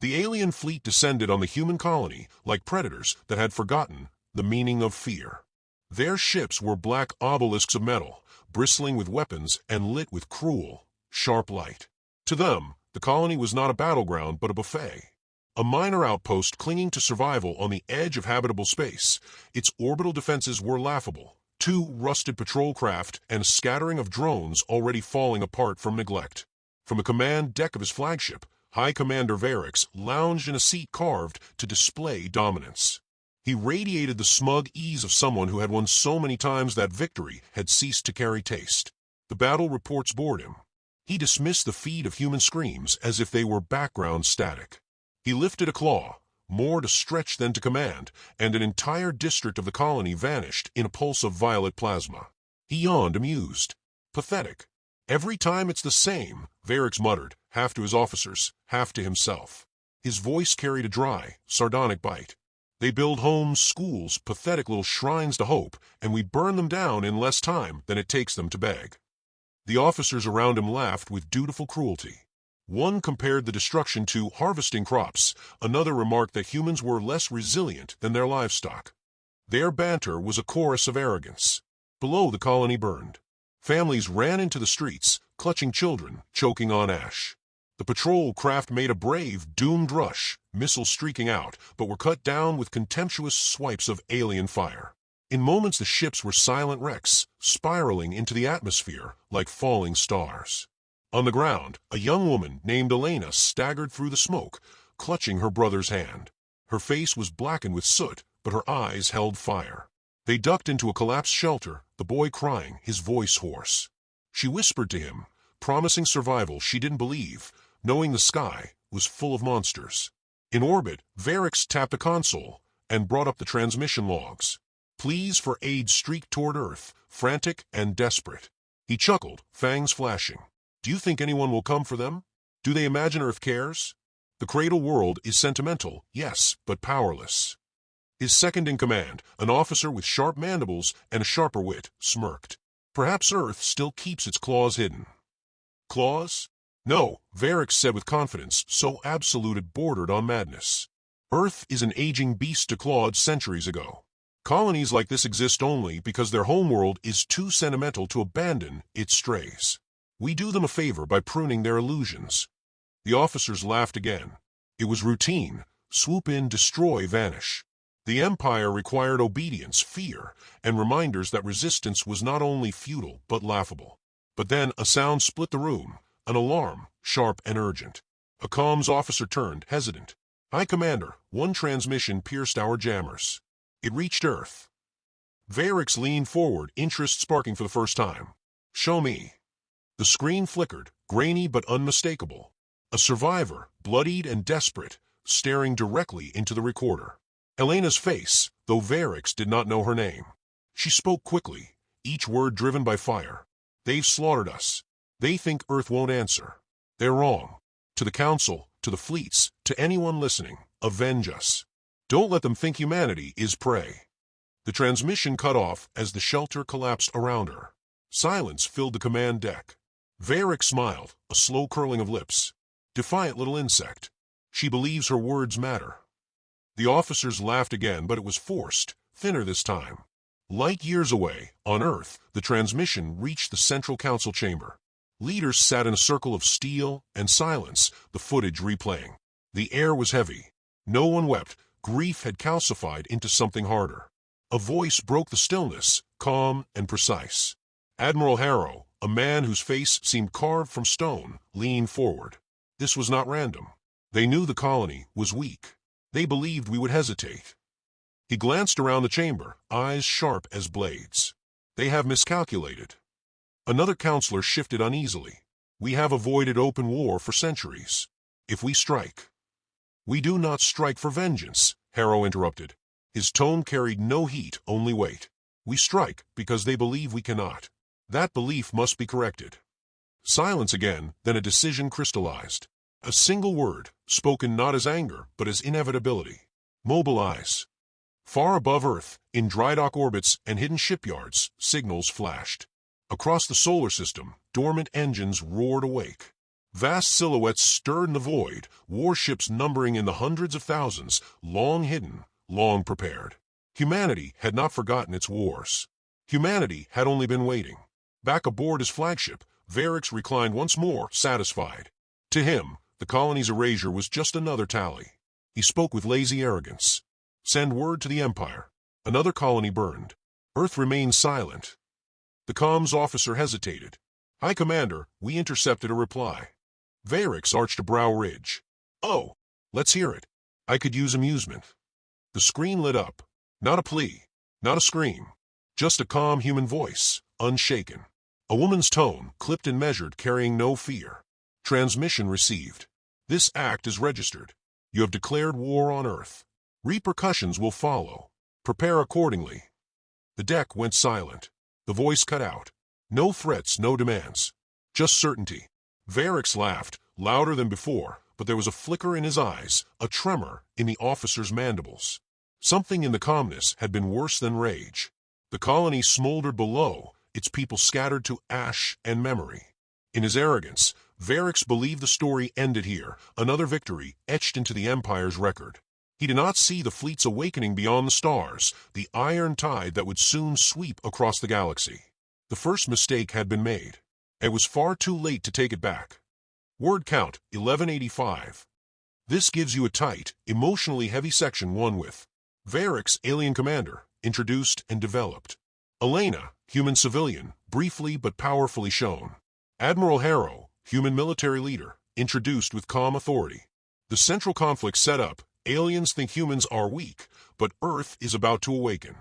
The alien fleet descended on the human colony like predators that had forgotten the meaning of fear. Their ships were black obelisks of metal, bristling with weapons and lit with cruel, sharp light. To them, the colony was not a battleground but a buffet. A minor outpost clinging to survival on the edge of habitable space, its orbital defenses were laughable. 2 rusted patrol craft and a scattering of drones already falling apart from neglect. From the command deck of his flagship, High Commander Varix lounged in a seat carved to display dominance. He radiated the smug ease of someone who had won so many times that victory had ceased to carry taste. The battle reports bored him. He dismissed the feed of human screams as if they were background static. He lifted a claw, more to stretch than to command, and an entire district of the colony vanished in a pulse of violet plasma. He yawned, amused. Pathetic. Every time it's the same, Varix muttered, half to his officers, half to himself. His voice carried a dry, sardonic bite. They build homes, schools, pathetic little shrines to hope, and we burn them down in less time than it takes them to beg. The officers around him laughed with dutiful cruelty. One compared the destruction to harvesting crops, another remarked that humans were less resilient than their livestock. Their banter was a chorus of arrogance. Below, the colony burned. Families ran into the streets, clutching children, choking on ash. The patrol craft made a brave, doomed rush, missiles streaking out, but were cut down with contemptuous swipes of alien fire. In moments the ships were silent wrecks, spiraling into the atmosphere like falling stars. On the ground, a young woman named Elena staggered through the smoke, clutching her brother's hand. Her face was blackened with soot, but her eyes held fire. They ducked into a collapsed shelter, the boy crying, his voice hoarse. She whispered to him, promising survival she didn't believe, knowing the sky was full of monsters. In orbit, Varix tapped a console and brought up the transmission logs. Pleas for aid streaked toward Earth, frantic and desperate. He chuckled, fangs flashing. Do you think anyone will come for them? Do they imagine Earth cares? The cradle world is sentimental, yes, but powerless. His second-in-command, an officer with sharp mandibles and a sharper wit, smirked. Perhaps Earth still keeps its claws hidden. Claws? No, Varix said with confidence, so absolute it bordered on madness. Earth is an aging beast declawed centuries ago. Colonies like this exist only because their homeworld is too sentimental to abandon its strays. We do them a favor by pruning their illusions. The officers laughed again. It was routine. Swoop in, destroy, vanish. The Empire required obedience, fear, and reminders that resistance was not only futile but laughable. But then a sound split the room, an alarm, sharp and urgent. A comms officer turned, hesitant. High Commander, one transmission pierced our jammers. It reached Earth. Varix leaned forward, interest sparking for the first time. Show me. The screen flickered, grainy but unmistakable. A survivor, bloodied and desperate, staring directly into the recorder. Elena's face, though Varix did not know her name. She spoke quickly, each word driven by fire. They've slaughtered us. They think Earth won't answer. They're wrong. To the Council, to the fleets, to anyone listening, avenge us. Don't let them think humanity is prey. The transmission cut off as the shelter collapsed around her. Silence filled the command deck. Varix smiled, a slow curling of lips. Defiant little insect. She believes her words matter. The officers laughed again, but it was forced, thinner this time. Light years away, on Earth, the transmission reached the Central Council chamber. Leaders sat in a circle of steel and silence, the footage replaying. The air was heavy. No one wept. Grief had calcified into something harder. A voice broke the stillness, calm and precise. Admiral Harrow, a man whose face seemed carved from stone, leaned forward. This was not random. They knew the colony was weak. They believed we would hesitate. He glanced around the chamber, eyes sharp as blades. They have miscalculated. Another counselor shifted uneasily. We have avoided open war for centuries. If we strike... We do not strike for vengeance, Harrow interrupted. His tone carried no heat, only weight. We strike because they believe we cannot. That belief must be corrected. Silence again, then a decision crystallized. A single word, spoken not as anger, but as inevitability. Mobilize. Far above Earth, in dry dock orbits and hidden shipyards, signals flashed. Across the solar system, dormant engines roared awake. Vast silhouettes stirred in the void, warships numbering in the hundreds of thousands, long hidden, long prepared. Humanity had not forgotten its wars. Humanity had only been waiting. Back aboard his flagship, Varix reclined once more, satisfied. To him, the colony's erasure was just another tally. He spoke with lazy arrogance. Send word to the Empire. Another colony burned. Earth remained silent. The comms officer hesitated. High Commander, we intercepted a reply. Varix arched a brow ridge. Oh, let's hear it. I could use amusement. The screen lit up. Not a plea. Not a scream. Just a calm human voice, unshaken. A woman's tone, clipped and measured, carrying no fear. Transmission received. This act is registered. You have declared war on Earth. Repercussions will follow. Prepare accordingly. The deck went silent. The voice cut out. No threats, no demands. Just certainty. Varix laughed, louder than before, but there was a flicker in his eyes, a tremor in the officer's mandibles. Something in the calmness had been worse than rage. The colony smoldered below, its people scattered to ash and memory. In his arrogance, Varix believed the story ended here, another victory etched into the Empire's record. He did not see the fleet's awakening beyond the stars, the iron tide that would soon sweep across the galaxy. The first mistake had been made. It was far too late to take it back. Word count, 1185. This gives you a tight, emotionally heavy section 1 with Varix, alien commander, introduced and developed. Elena, human civilian, briefly but powerfully shown. Admiral Harrow, human military leader, introduced with calm authority. The central conflict set up. Aliens think humans are weak, but Earth is about to awaken.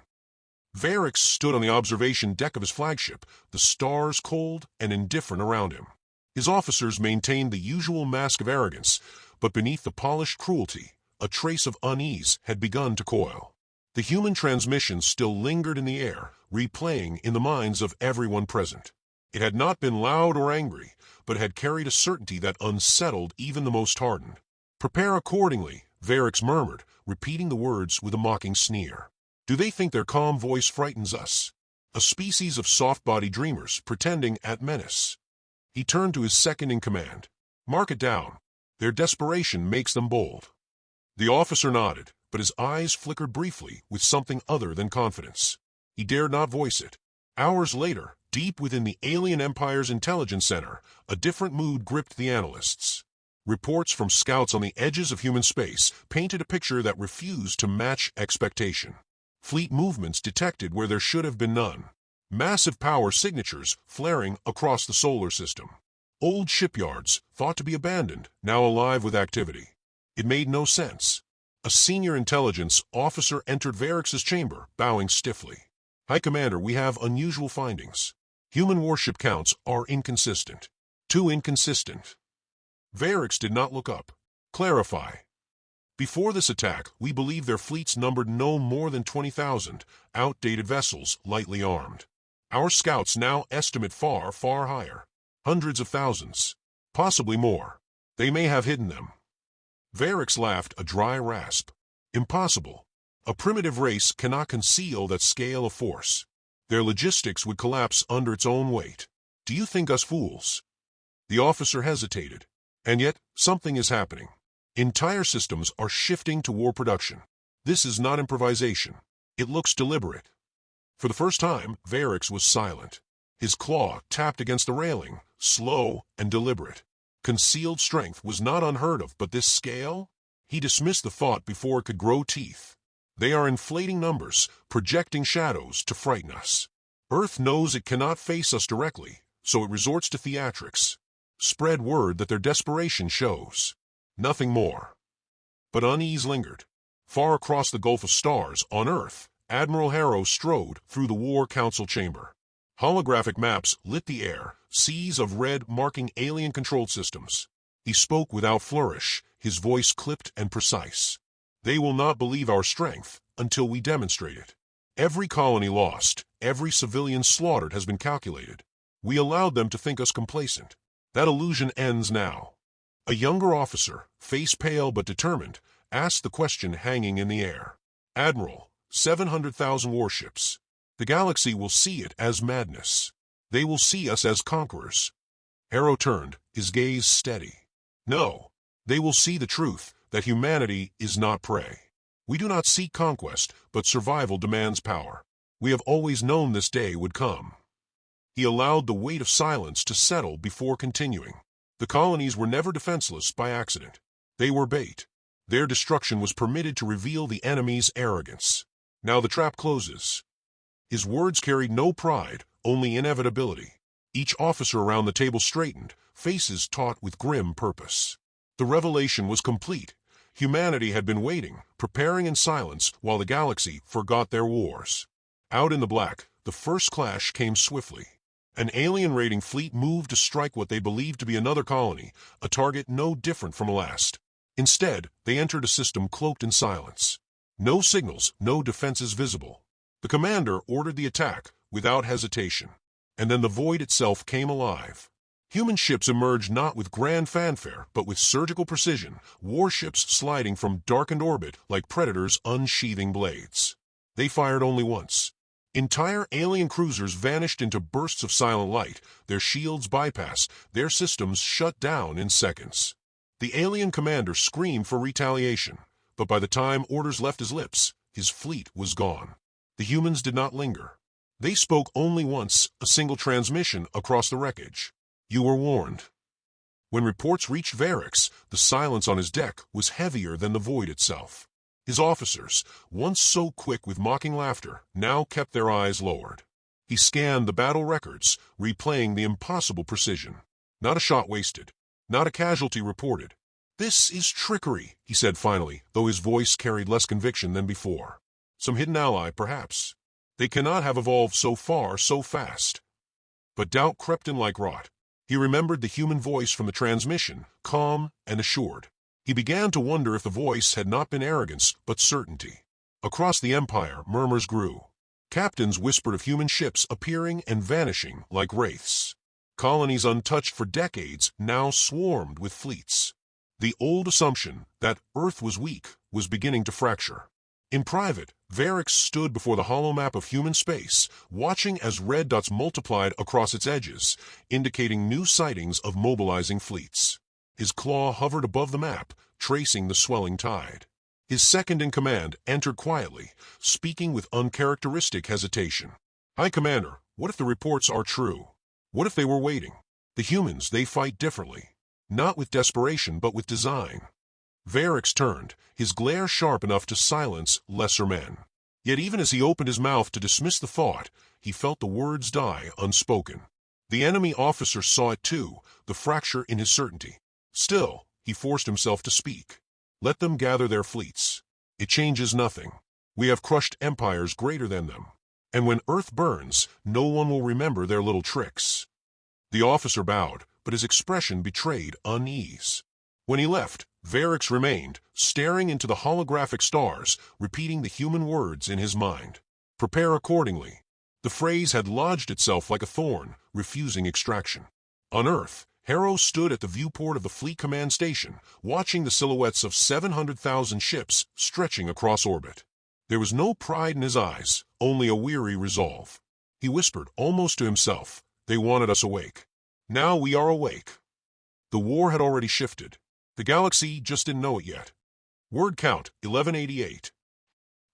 Varix stood on the observation deck of his flagship, the stars cold and indifferent around him. His officers maintained the usual mask of arrogance, but beneath the polished cruelty, a trace of unease had begun to coil. The human transmission still lingered in the air, replaying in the minds of everyone present. It had not been loud or angry, but had carried a certainty that unsettled even the most hardened. Prepare accordingly, Varix murmured, repeating the words with a mocking sneer. Do they think their calm voice frightens us? A species of soft-bodied dreamers pretending at menace. He turned to his second-in-command. Mark it down. Their desperation makes them bold. The officer nodded, but his eyes flickered briefly with something other than confidence. He dared not voice it. Hours later, deep within the alien empire's intelligence center, a different mood gripped the analysts. Reports from scouts on the edges of human space painted a picture that refused to match expectation. Fleet movements detected where there should have been none. Massive power signatures flaring across the solar system. Old shipyards, thought to be abandoned, now alive with activity. It made no sense. A senior intelligence officer entered Varix's chamber, bowing stiffly. High Commander, we have unusual findings. Human warship counts are inconsistent. Too inconsistent. Varix did not look up. Clarify. Before this attack, we believe their fleets numbered no more than 20,000, outdated vessels, lightly armed. Our scouts now estimate far, far higher. Hundreds of thousands. Possibly more. They may have hidden them. Varix laughed, a dry rasp. Impossible. A primitive race cannot conceal that scale of force. Their logistics would collapse under its own weight. Do you think us fools? The officer hesitated. And yet, something is happening. Entire systems are shifting to war production. This is not improvisation. It looks deliberate. For the first time, Varix was silent. His claw tapped against the railing, slow and deliberate. Concealed strength was not unheard of, but this scale? He dismissed the thought before it could grow teeth. They are inflating numbers, projecting shadows to frighten us. Earth knows it cannot face us directly, so it resorts to theatrics. Spread word that their desperation shows. Nothing more. But unease lingered. Far across the Gulf of Stars, on Earth, Admiral Harrow strode through the War Council chamber. Holographic maps lit the air, seas of red marking alien-controlled systems. He spoke without flourish, his voice clipped and precise. They will not believe our strength until we demonstrate it. Every colony lost, every civilian slaughtered has been calculated. We allowed them to think us complacent. That illusion ends now. A younger officer, face pale but determined, asked the question hanging in the air. Admiral, 700,000 warships. The galaxy will see it as madness. They will see us as conquerors. Harrow turned, his gaze steady. No, they will see the truth, that humanity is not prey. We do not seek conquest, but survival demands power. We have always known this day would come. He allowed the weight of silence to settle before continuing. The colonies were never defenseless by accident. They were bait. Their destruction was permitted to reveal the enemy's arrogance. Now the trap closes. His words carried no pride, only inevitability. Each officer around the table straightened, faces taut with grim purpose. The revelation was complete. Humanity had been waiting, preparing in silence, while the galaxy forgot their wars. Out in the black, the first clash came swiftly. An alien raiding fleet moved to strike what they believed to be another colony, a target no different from the last. Instead, they entered a system cloaked in silence. No signals, no defenses visible. The commander ordered the attack, without hesitation. And then the void itself came alive. Human ships emerged not with grand fanfare, but with surgical precision, warships sliding from darkened orbit like predators unsheathing blades. They fired only once. Entire alien cruisers vanished into bursts of silent light, their shields bypassed, their systems shut down in seconds. The alien commander screamed for retaliation, but by the time orders left his lips, his fleet was gone. The humans did not linger. They spoke only once, a single transmission across the wreckage. You were warned. When reports reached Varix, the silence on his deck was heavier than the void itself. His officers, once so quick with mocking laughter, now kept their eyes lowered. He scanned the battle records, replaying the impossible precision. Not a shot wasted. Not a casualty reported. This is trickery, he said finally, though his voice carried less conviction than before. Some hidden ally, perhaps. They cannot have evolved so far so fast. But doubt crept in like rot. He remembered the human voice from the transmission, calm and assured. He began to wonder if the voice had not been arrogance, but certainty. Across the Empire, murmurs grew. Captains whispered of human ships appearing and vanishing like wraiths. Colonies untouched for decades now swarmed with fleets. The old assumption that Earth was weak was beginning to fracture. In private, Varix stood before the hollow map of human space, watching as red dots multiplied across its edges, indicating new sightings of mobilizing fleets. His claw hovered above the map, tracing the swelling tide. His second-in-command entered quietly, speaking with uncharacteristic hesitation. "High Commander, what if the reports are true? What if they were waiting? The humans, they fight differently. Not with desperation, but with design." Varix turned, his glare sharp enough to silence lesser men. Yet even as he opened his mouth to dismiss the thought, he felt the words die unspoken. The enemy officer saw it too, the fracture in his certainty. Still, he forced himself to speak. "Let them gather their fleets. It changes nothing. We have crushed empires greater than them. And when Earth burns, no one will remember their little tricks." The officer bowed, but his expression betrayed unease. When he left, Varix remained, staring into the holographic stars, repeating the human words in his mind. "Prepare accordingly." The phrase had lodged itself like a thorn, refusing extraction. On Earth, Harrow stood at the viewport of the Fleet Command Station, watching the silhouettes of 700,000 ships stretching across orbit. There was no pride in his eyes, only a weary resolve. He whispered, almost to himself, "They wanted us awake. Now we are awake." The war had already shifted. The galaxy just didn't know it yet. Word count, 1188.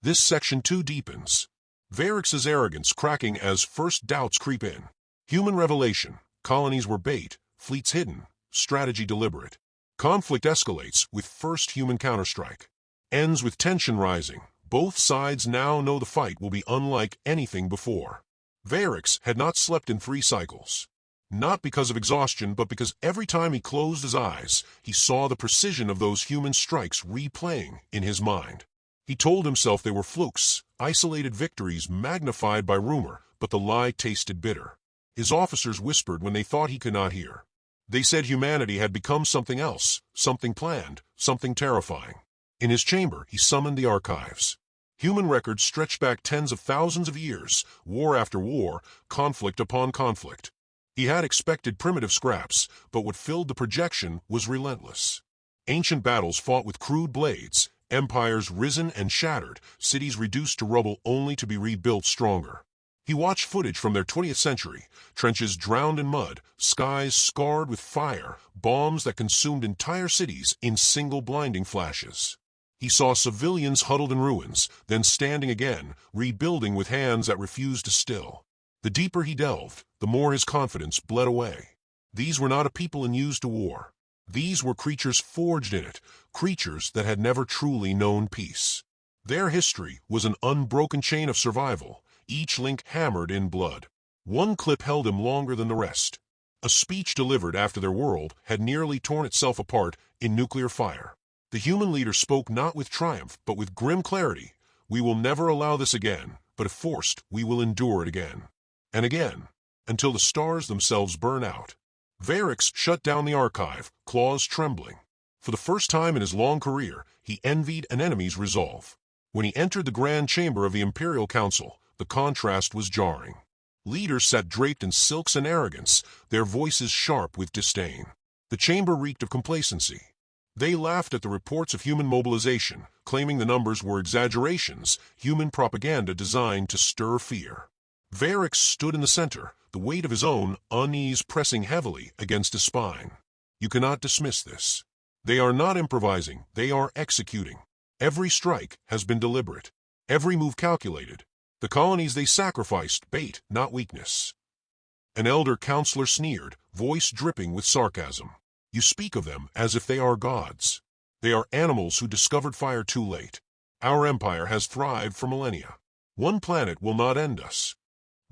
This section 2 deepens. Varix's arrogance cracking as first doubts creep in. Human revelation, colonies were bait, fleets hidden, strategy deliberate. Conflict escalates with first human counterstrike. Ends with tension rising. Both sides now know the fight will be unlike anything before. Varix had not slept in 3 cycles. Not because of exhaustion, but because every time he closed his eyes, he saw the precision of those human strikes replaying in his mind. He told himself they were flukes, isolated victories magnified by rumor, but the lie tasted bitter. His officers whispered when they thought he could not hear. They said humanity had become something else, something planned, something terrifying. In his chamber, he summoned the archives. Human records stretched back tens of thousands of years, war after war, conflict upon conflict. He had expected primitive scraps, but what filled the projection was relentless. Ancient battles fought with crude blades, empires risen and shattered, cities reduced to rubble only to be rebuilt stronger. He watched footage from their 20th century, trenches drowned in mud, skies scarred with fire, bombs that consumed entire cities in single blinding flashes. He saw civilians huddled in ruins, then standing again, rebuilding with hands that refused to still. The deeper he delved, the more his confidence bled away. These were not a people unused to war. These were creatures forged in it, creatures that had never truly known peace. Their history was an unbroken chain of survival, each link hammered in blood. One clip held him longer than the rest. A speech delivered after their world had nearly torn itself apart in nuclear fire. The human leader spoke not with triumph, but with grim clarity. We will never allow this again, but if forced, we will endure it again. And again, until the stars themselves burn out. Varix shut down the archive, claws trembling. For the first time in his long career, he envied an enemy's resolve. When he entered the grand chamber of the Imperial Council, the contrast was jarring. Leaders sat draped in silks and arrogance, their voices sharp with disdain. The chamber reeked of complacency. They laughed at the reports of human mobilization, claiming the numbers were exaggerations, human propaganda designed to stir fear. Varix stood in the center, the weight of his own unease pressing heavily against his spine. You cannot dismiss this. They are not improvising, they are executing. Every strike has been deliberate, every move calculated. The colonies they sacrificed bait, not weakness. An elder counselor sneered, voice dripping with sarcasm. You speak of them as if they are gods. They are animals who discovered fire too late. Our empire has thrived for millennia. One planet will not end us.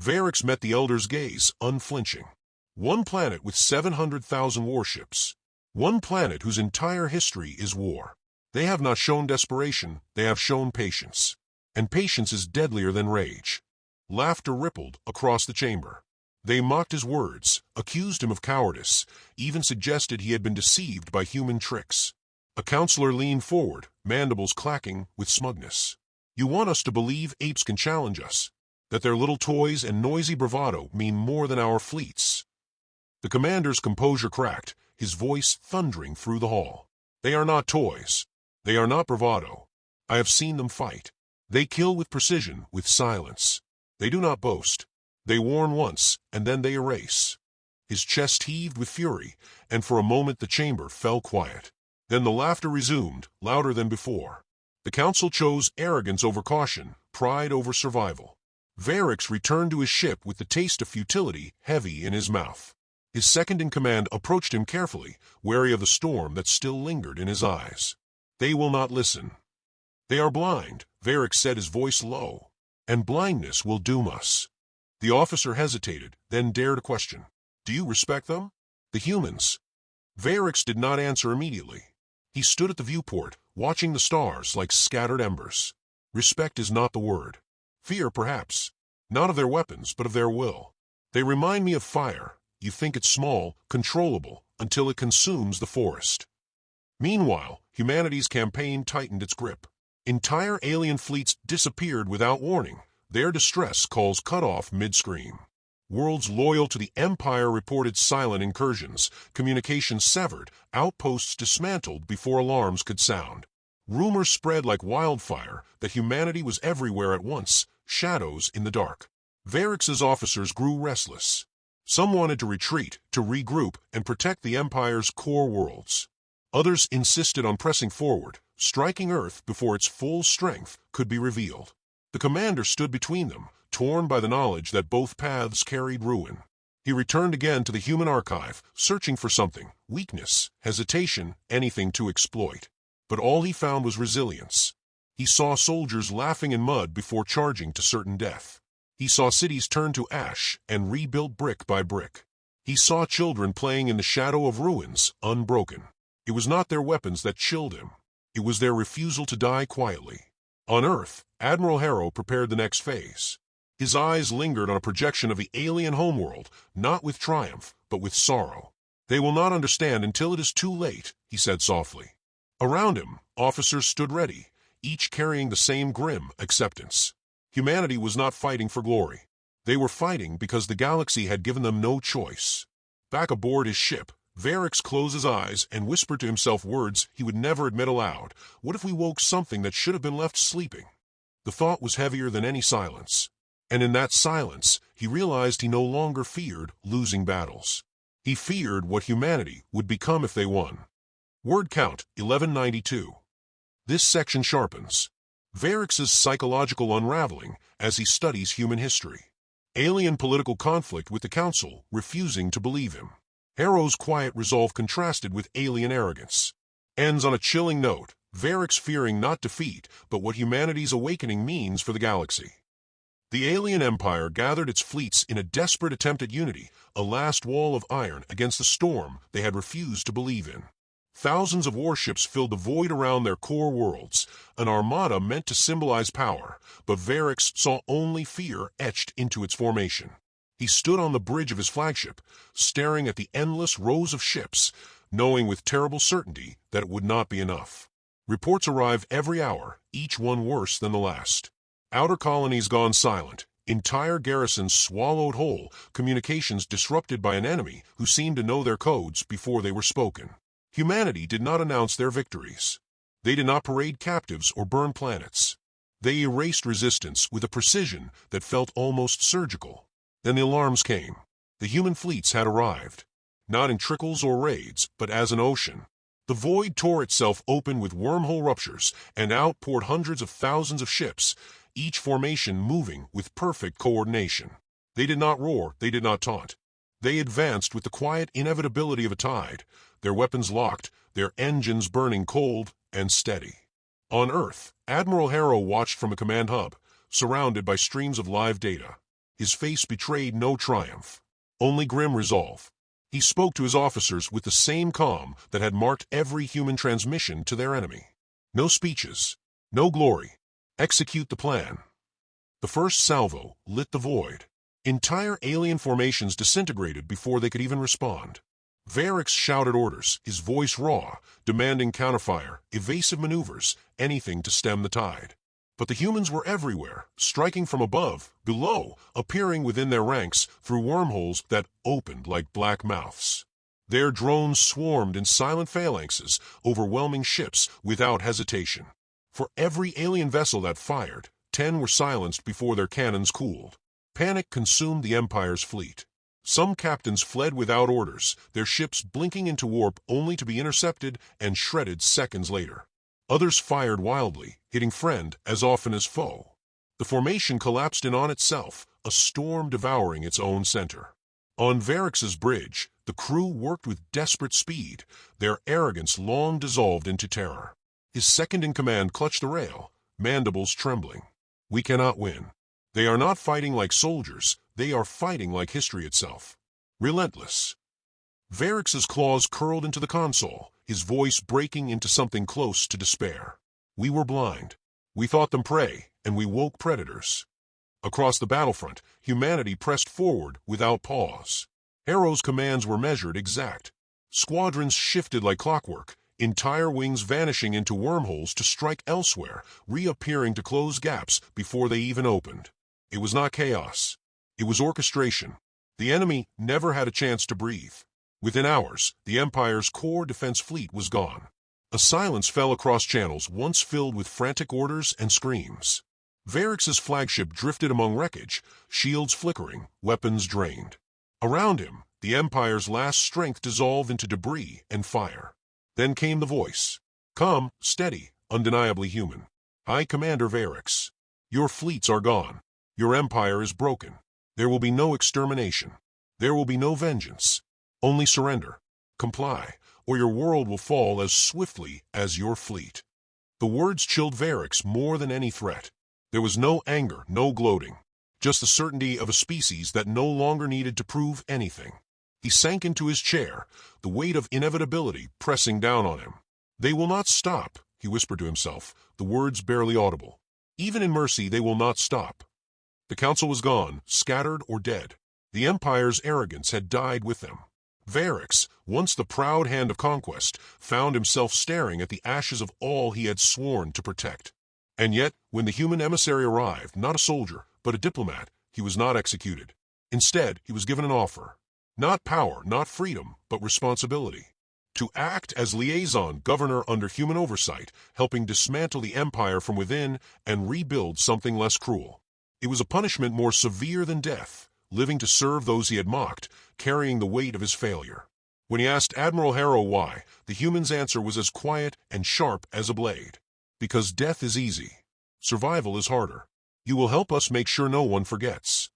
Varix met the elder's gaze, unflinching. One planet with 700,000 warships. One planet whose entire history is war. They have not shown desperation, they have shown patience. And patience is deadlier than rage. Laughter rippled across the chamber. They mocked his words, accused him of cowardice, even suggested he had been deceived by human tricks. A counselor leaned forward, mandibles clacking with smugness. You want us to believe apes can challenge us, that their little toys and noisy bravado mean more than our fleets. The commander's composure cracked, his voice thundering through the hall. They are not toys. They are not bravado. I have seen them fight. They kill with precision, with silence. They do not boast. They warn once, and then they erase. His chest heaved with fury, and for a moment the chamber fell quiet. Then the laughter resumed, louder than before. The council chose arrogance over caution, pride over survival. Varix returned to his ship with the taste of futility heavy in his mouth. His second-in-command approached him carefully, wary of the storm that still lingered in his eyes. They will not listen. They are blind, Varix said, his voice low. And blindness will doom us. The officer hesitated, then dared a question. Do you respect them? The humans. Varix did not answer immediately. He stood at the viewport, watching the stars like scattered embers. Respect is not the word. Fear, perhaps. Not of their weapons, but of their will. They remind me of fire. You think it's small, controllable, until it consumes the forest. Meanwhile, humanity's campaign tightened its grip. Entire alien fleets disappeared without warning, their distress calls cut off mid-scream. Worlds loyal to the Empire reported silent incursions, communications severed, outposts dismantled before alarms could sound. Rumors spread like wildfire that humanity was everywhere at once, shadows in the dark. Varix's officers grew restless. Some wanted to retreat, to regroup, and protect the Empire's core worlds. Others insisted on pressing forward, striking Earth before its full strength could be revealed. The commander stood between them, torn by the knowledge that both paths carried ruin. He returned again to the human archive, searching for something, weakness, hesitation, anything to exploit. But all he found was resilience. He saw soldiers laughing in mud before charging to certain death. He saw cities turn to ash and rebuilt brick by brick. He saw children playing in the shadow of ruins, unbroken. It was not their weapons that chilled him. It was their refusal to die quietly. On Earth, Admiral Harrow prepared the next phase. His eyes lingered on a projection of the alien homeworld, not with triumph, but with sorrow. They will not understand until it is too late, he said softly. Around him, officers stood ready, each carrying the same grim acceptance. Humanity was not fighting for glory. They were fighting because the galaxy had given them no choice. Back aboard his ship, Varix closed his eyes and whispered to himself words he would never admit aloud. What if we woke something that should have been left sleeping? The thought was heavier than any silence. And in that silence, he realized he no longer feared losing battles. He feared what humanity would become if they won. Word count 1192. This section sharpens Varix's psychological unraveling as he studies human history. Alien political conflict with the Council refusing to believe him. Harrow's quiet resolve contrasted with alien arrogance. Ends on a chilling note, Varix fearing not defeat, but what humanity's awakening means for the galaxy. The alien empire gathered its fleets in a desperate attempt at unity, a last wall of iron against the storm they had refused to believe in. Thousands of warships filled the void around their core worlds, an armada meant to symbolize power, but Varix saw only fear etched into its formation. He stood on the bridge of his flagship, staring at the endless rows of ships, knowing with terrible certainty that it would not be enough. Reports arrived every hour, each one worse than the last. Outer colonies gone silent, entire garrisons swallowed whole, communications disrupted by an enemy who seemed to know their codes before they were spoken. Humanity did not announce their victories. They did not parade captives or burn planets. They erased resistance with a precision that felt almost surgical. Then the alarms came. The human fleets had arrived. Not in trickles or raids, but as an ocean. The void tore itself open with wormhole ruptures, and out poured hundreds of thousands of ships, each formation moving with perfect coordination. They did not roar, they did not taunt. They advanced with the quiet inevitability of a tide, their weapons locked, their engines burning cold and steady. On Earth, Admiral Harrow watched from a command hub, surrounded by streams of live data. His face betrayed no triumph, only grim resolve. He spoke to his officers with the same calm that had marked every human transmission to their enemy. No speeches, no glory. Execute the plan. The first salvo lit the void. Entire alien formations disintegrated before they could even respond. Varix shouted orders, his voice raw, demanding counterfire, evasive maneuvers, anything to stem the tide. But the humans were everywhere, striking from above, below, appearing within their ranks through wormholes that opened like black mouths. Their drones swarmed in silent phalanxes, overwhelming ships without hesitation. For every alien vessel that fired, 10 were silenced before their cannons cooled. Panic consumed the Empire's fleet. Some captains fled without orders, their ships blinking into warp only to be intercepted and shredded seconds later. Others fired wildly, hitting friend as often as foe. The formation collapsed in on itself, a storm devouring its own center. On Varix's bridge, the crew worked with desperate speed, their arrogance long dissolved into terror. His second-in-command clutched the rail, mandibles trembling. We cannot win. They are not fighting like soldiers, they are fighting like history itself. Relentless. Varix's claws curled into the console, his voice breaking into something close to despair. We were blind. We thought them prey, and we woke predators. Across the battlefront, humanity pressed forward without pause. Harrow's commands were measured exact. Squadrons shifted like clockwork, entire wings vanishing into wormholes to strike elsewhere, reappearing to close gaps before they even opened. It was not chaos. It was orchestration. The enemy never had a chance to breathe. Within hours, the Empire's core defense fleet was gone. A silence fell across channels once filled with frantic orders and screams. Varix's flagship drifted among wreckage, shields flickering, weapons drained. Around him, the Empire's last strength dissolved into debris and fire. Then came the voice. Calm, steady, undeniably human. High Commander Varix. Your fleets are gone. Your empire is broken. There will be no extermination. There will be no vengeance. Only surrender. Comply, or your world will fall as swiftly as your fleet. The words chilled Varix more than any threat. There was no anger, no gloating. Just the certainty of a species that no longer needed to prove anything. He sank into his chair, the weight of inevitability pressing down on him. They will not stop, he whispered to himself, the words barely audible. Even in mercy they will not stop. The council was gone, scattered or dead. The Empire's arrogance had died with them. Varix, once the proud hand of conquest, found himself staring at the ashes of all he had sworn to protect. And yet, when the human emissary arrived, not a soldier, but a diplomat, he was not executed. Instead, he was given an offer. Not power, not freedom, but responsibility. To act as liaison governor under human oversight, helping dismantle the Empire from within and rebuild something less cruel. It was a punishment more severe than death, living to serve those he had mocked, carrying the weight of his failure. When he asked Admiral Harrow why, the human's answer was as quiet and sharp as a blade. Because death is easy. Survival is harder. You will help us make sure no one forgets.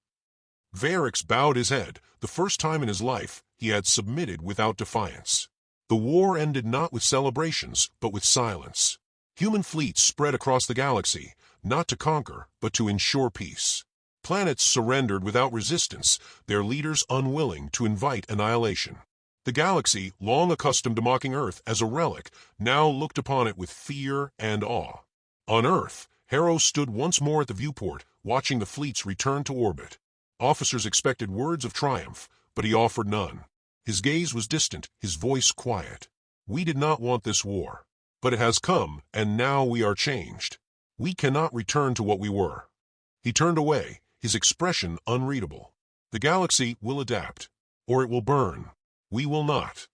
Varix bowed his head. The first time in his life, he had submitted without defiance. The war ended not with celebrations, but with silence. Human fleets spread across the galaxy, not to conquer, but to ensure peace. Planets surrendered without resistance, their leaders unwilling to invite annihilation. The galaxy, long accustomed to mocking Earth as a relic, now looked upon it with fear and awe. On Earth, Harrow stood once more at the viewport, watching the fleets return to orbit. Officers expected words of triumph, but he offered none. His gaze was distant, his voice quiet. We did not want this war. But it has come, and now we are changed. We cannot return to what we were. He turned away, his expression unreadable. The galaxy will adapt, or it will burn. We will not.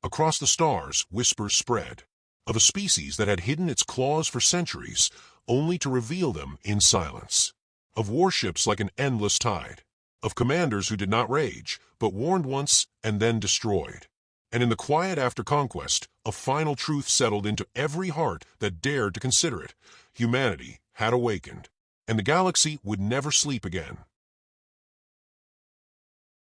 Across the stars, whispers spread, of a species that had hidden its claws for centuries, only to reveal them in silence. Of warships like an endless tide. Of commanders who did not rage, but warned once and then destroyed. And in the quiet after conquest, a final truth settled into every heart that dared to consider it. Humanity had awakened, and the galaxy would never sleep again.